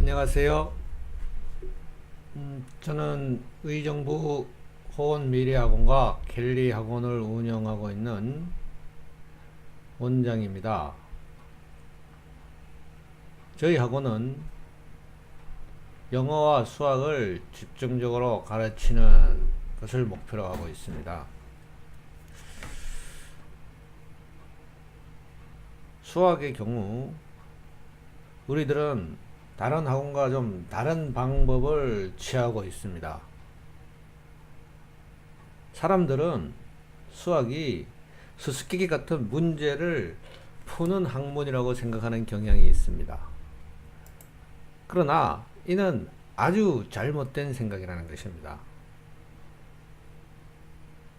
안녕하세요. 저는 의정부 호원미래학원과 갤리학원을 운영하고 있는 원장입니다. 저희 학원은 영어와 수학을 집중적으로 가르치는 것을 목표로 하고 있습니다. 수학의 경우 우리들은 다른 학원과 좀 다른 방법을 취하고 있습니다. 사람들은 수학이 수수께끼 같은 문제를 푸는 학문이라고 생각하는 경향이 있습니다. 그러나 이는 아주 잘못된 생각이라는 것입니다.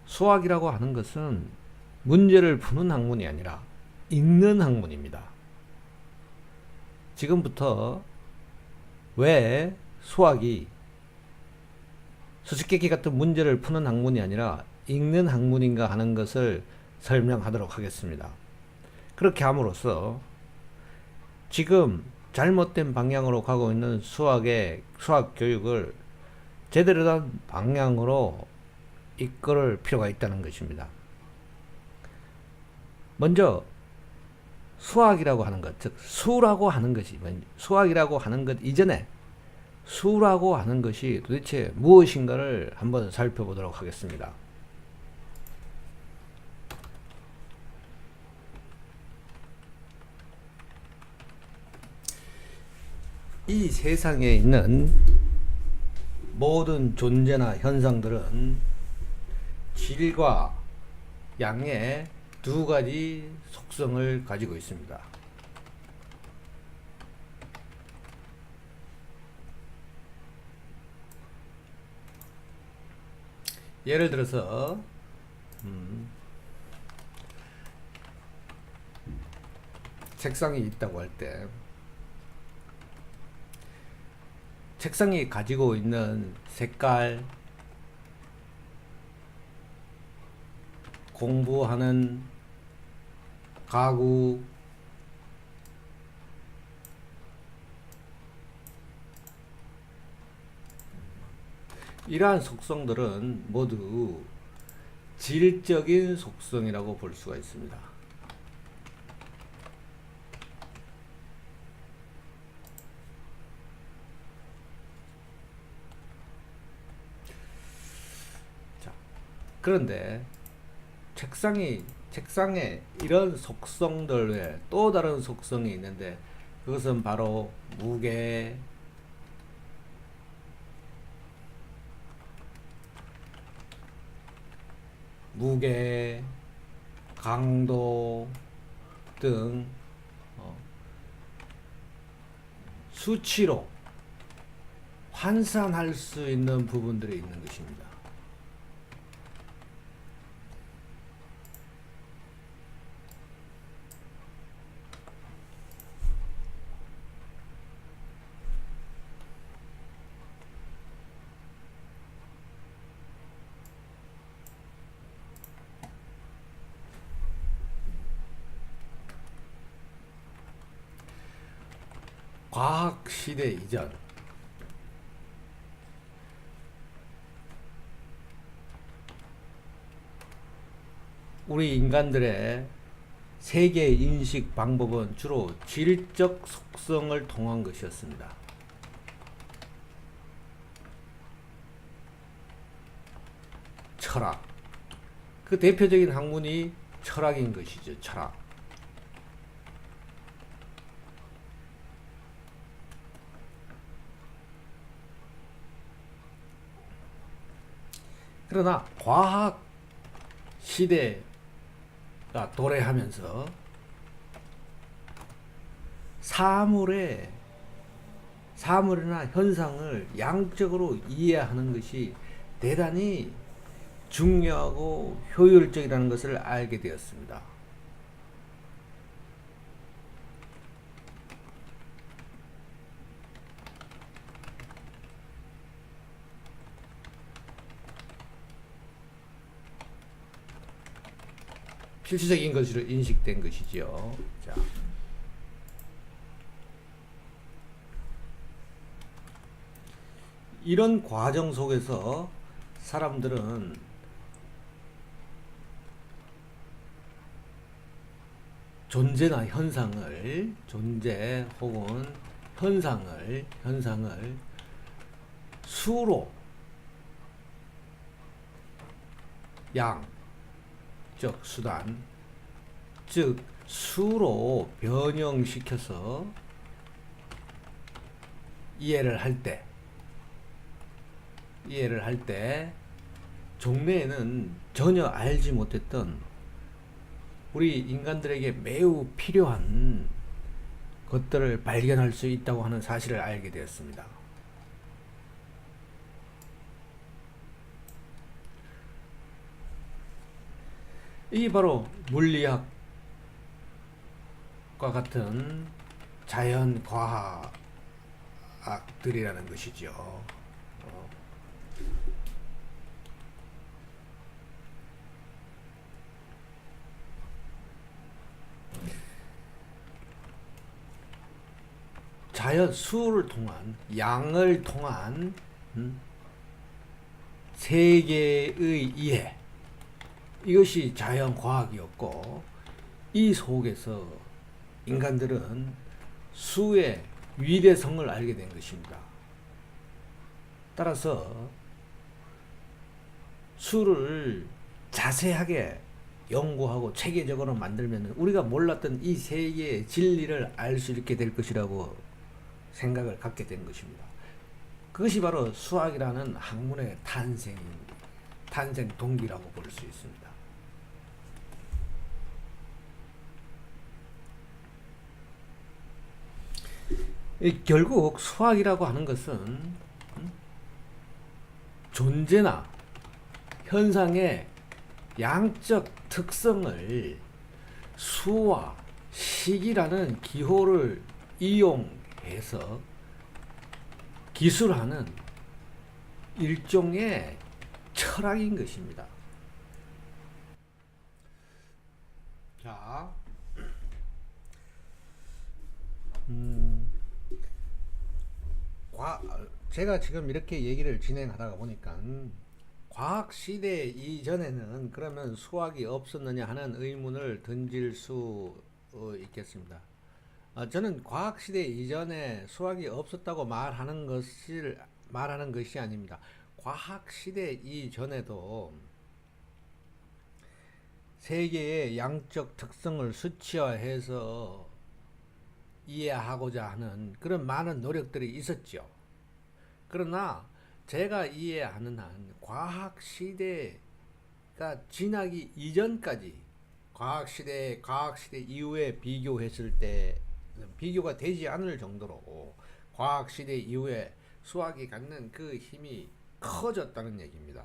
수학이라고 하는 것은 문제를 푸는 학문이 아니라 읽는 학문입니다. 지금부터 왜 수학이 수수께끼 같은 문제를 푸는 학문이 아니라 읽는 학문인가 하는 것을 설명하도록 하겠습니다. 그렇게 함으로써 지금 잘못된 방향으로 가고 있는 수학 교육을 제대로 된 방향으로 이끌을 필요가 있다는 것입니다. 먼저 수학이라고 하는 것, 즉 수라고 하는 것이 수학이라고 하는 것 이전에 수라고 하는 것이 도대체 무엇인가를 한번 살펴보도록 하겠습니다. 이 세상에 있는 모든 존재나 현상들은 질과 양의 두 가지 속성을 가지고 있습니다. 예를 들어서 책상이 있다고 할 때 책상이 가지고 있는 색깔, 공부하는 가구, 이러한 속성들은 모두 질적인 속성이라고 볼 수가 있습니다. 자, 그런데 책상에 이런 속성들 외에 또 다른 속성이 있는데 그것은 바로 무게, 강도 등 수치로 환산할 수 있는 부분들이 있는 것입니다. 과학 시대 이전 우리 인간들의 세계 인식 방법은 주로 질적 속성을 통한 것이었습니다. 철학. 그 대표적인 학문이 철학인 것이죠. 철학. 그러나 과학 시대가 도래하면서 사물이나 현상을 양적으로 이해하는 것이 대단히 중요하고 효율적이라는 것을 알게 되었습니다. 필수적인 것으로 인식된 것이죠. 자, 이런 과정 속에서 사람들은 존재나 현상을, 존재 혹은 현상을 수로, 양, 즉 수단, 즉 수로 변형시켜서 이해를 할 때 종래에는 전혀 알지 못했던 우리 인간들에게 매우 필요한 것들을 발견할 수 있다고 하는 사실을 알게 되었습니다. 이게 바로 물리학과 같은 자연과학들이라는 것이죠. 자연 수를 통한, 양을 통한 세계의 이해, 이것이 자연과학이었고, 이 속에서 인간들은 수의 위대성을 알게 된 것입니다. 따라서 수를 자세하게 연구하고 체계적으로 만들면 우리가 몰랐던 이 세계의 진리를 알 수 있게 될 것이라고 생각을 갖게 된 것입니다. 그것이 바로 수학이라는 학문의 탄생 동기라고 볼 수 있습니다. 결국 수학이라고 하는 것은 존재나 현상의 양적 특성을 수와 식이라는 기호를 이용해서 기술하는 일종의 철학인 것입니다. 자, 제가 지금 이렇게 얘기를 진행하다가 보니까 과학 시대 이전에는 그러면 수학이 없었느냐 하는 의문을 던질 수 있겠습니다. 저는 과학 시대 이전에 수학이 없었다고 말하는 것이 아닙니다. 과학 시대 이전에도 세계의 양적 특성을 수치화해서 이해하고자 하는 그런 많은 노력들이 있었죠. 그러나 제가 이해하는 한 과학 시대가 지나기 이전까지 과학 시대 이후에 비교했을 때 비교가 되지 않을 정도로 과학 시대 이후에 수학이 갖는 그 힘이 커졌다는 얘기입니다.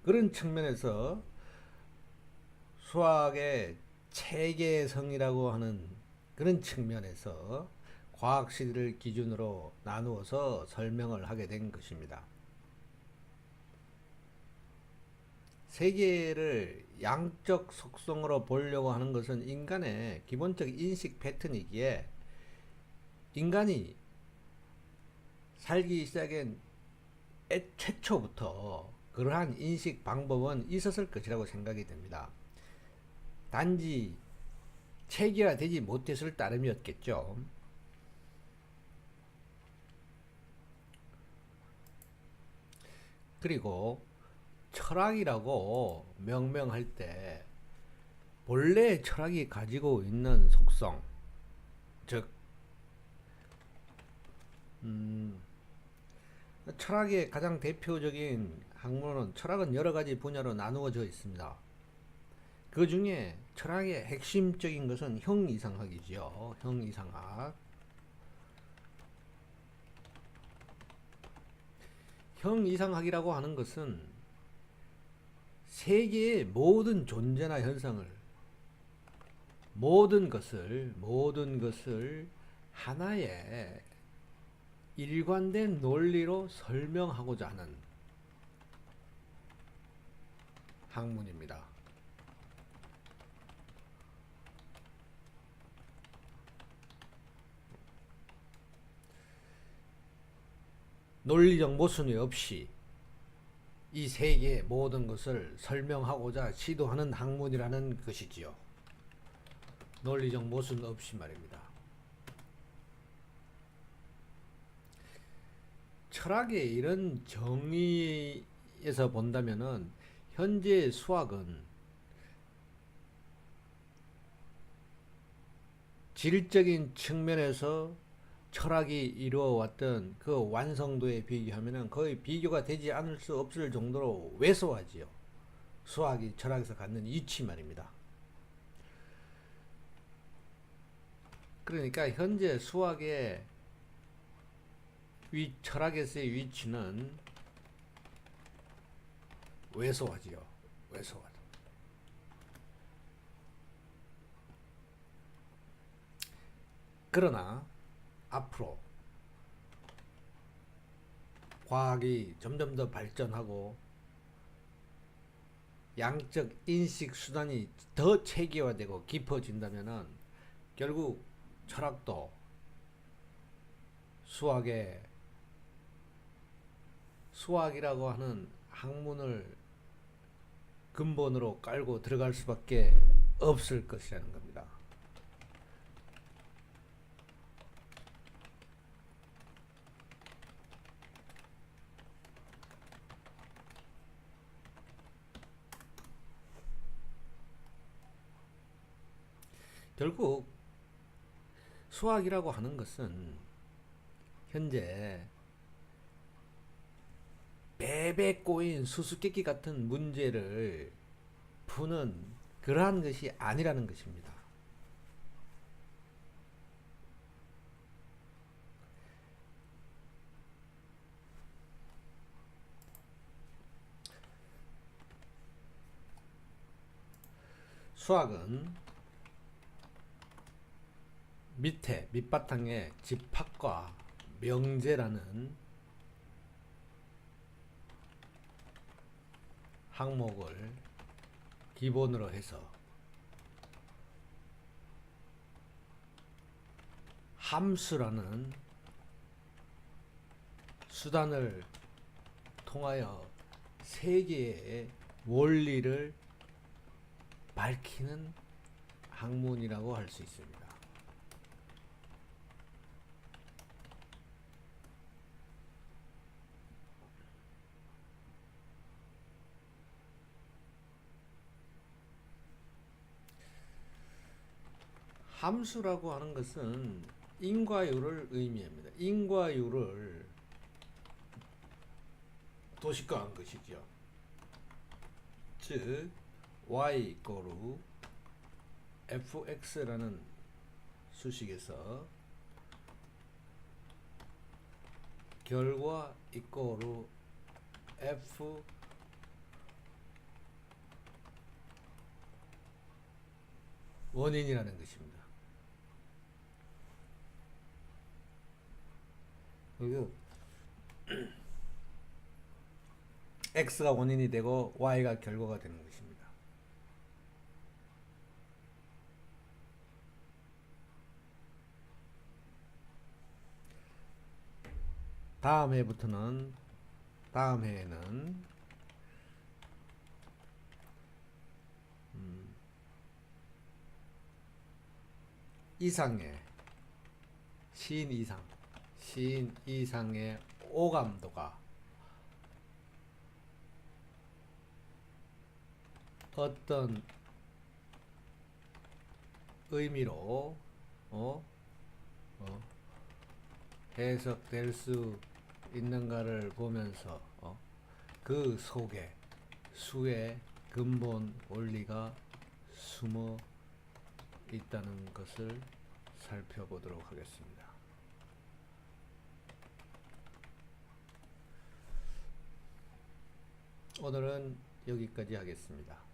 그런 측면에서 수학의 체계성이라고 하는 그런 측면에서 과학 시대를 기준으로 나누어서 설명을 하게 된 것입니다. 세계를 양적 속성으로 보려고 하는 것은 인간의 기본적 인식 패턴이기에 인간이 살기 시작한 최초부터 그러한 인식 방법은 있었을 것이라고 생각이 됩니다. 단지 체계화되지 못했을 따름이었겠죠. 그리고 철학이라고 명명할 때 본래 철학이 가지고 있는 속성, 즉 철학의 가장 대표적인 학문은 철학은 여러 가지 분야로 나누어져 있습니다. 그 중에 철학의 핵심적인 것은 형이상학이죠. 형이상학. 형이상학이라고 하는 것은 세계의 모든 존재나 현상을 모든 것을 하나의 일관된 논리로 설명하고자 하는 학문입니다. 논리적 모순이 없이 이 세계의 모든 것을 설명하고자 시도하는 학문이라는 것이지요. 논리적 모순 없이 말입니다. 철학의 이런 정의에서 본다면은 현재 수학은 질적인 측면에서 철학이 이루어왔던 그 완성도에 비교하면 거의 비교가 되지 않을 수 없을 정도로 왜소하지요. 수학이 철학에서 갖는 위치 말입니다. 그러니까 현재 수학의 철학에서의 위치는 왜소하지요. 왜소하다. 그러나 앞으로 과학이 점점 더 발전하고 양적 인식 수단이 더 체계화되고 깊어진다면은 결국 철학도 수학이라고 하는 학문을 근본으로 깔고 들어갈 수밖에 없을 것이라는 겁니다. 결국 수학이라고 하는 것은 현재 베베 꼬인 수수께끼 같은 문제를 푸는 그러한 것이 아니라는 것입니다. 수학은 밑바탕에 집합과 명제라는 항목을 기본으로 해서 함수라는 수단을 통하여 세계의 원리를 밝히는 학문이라고 할 수 있습니다. 함수라고 하는 것은 인과율을 의미합니다. 인과율을 도식화한 것이죠. 즉 y 이꼬르 fx라는 수식에서 결과 이꼬르 f 원인이라는 것입니다. 그리고 x가 원인이 되고 y가 결과가 되는 것입니다. 다음 해에는 시인 이상의 오감도가 어떤 의미로 해석될 수 있는가를 보면서 그 속에 수의 근본 원리가 숨어 있다는 것을 살펴보도록 하겠습니다. 오늘은 여기까지 하겠습니다.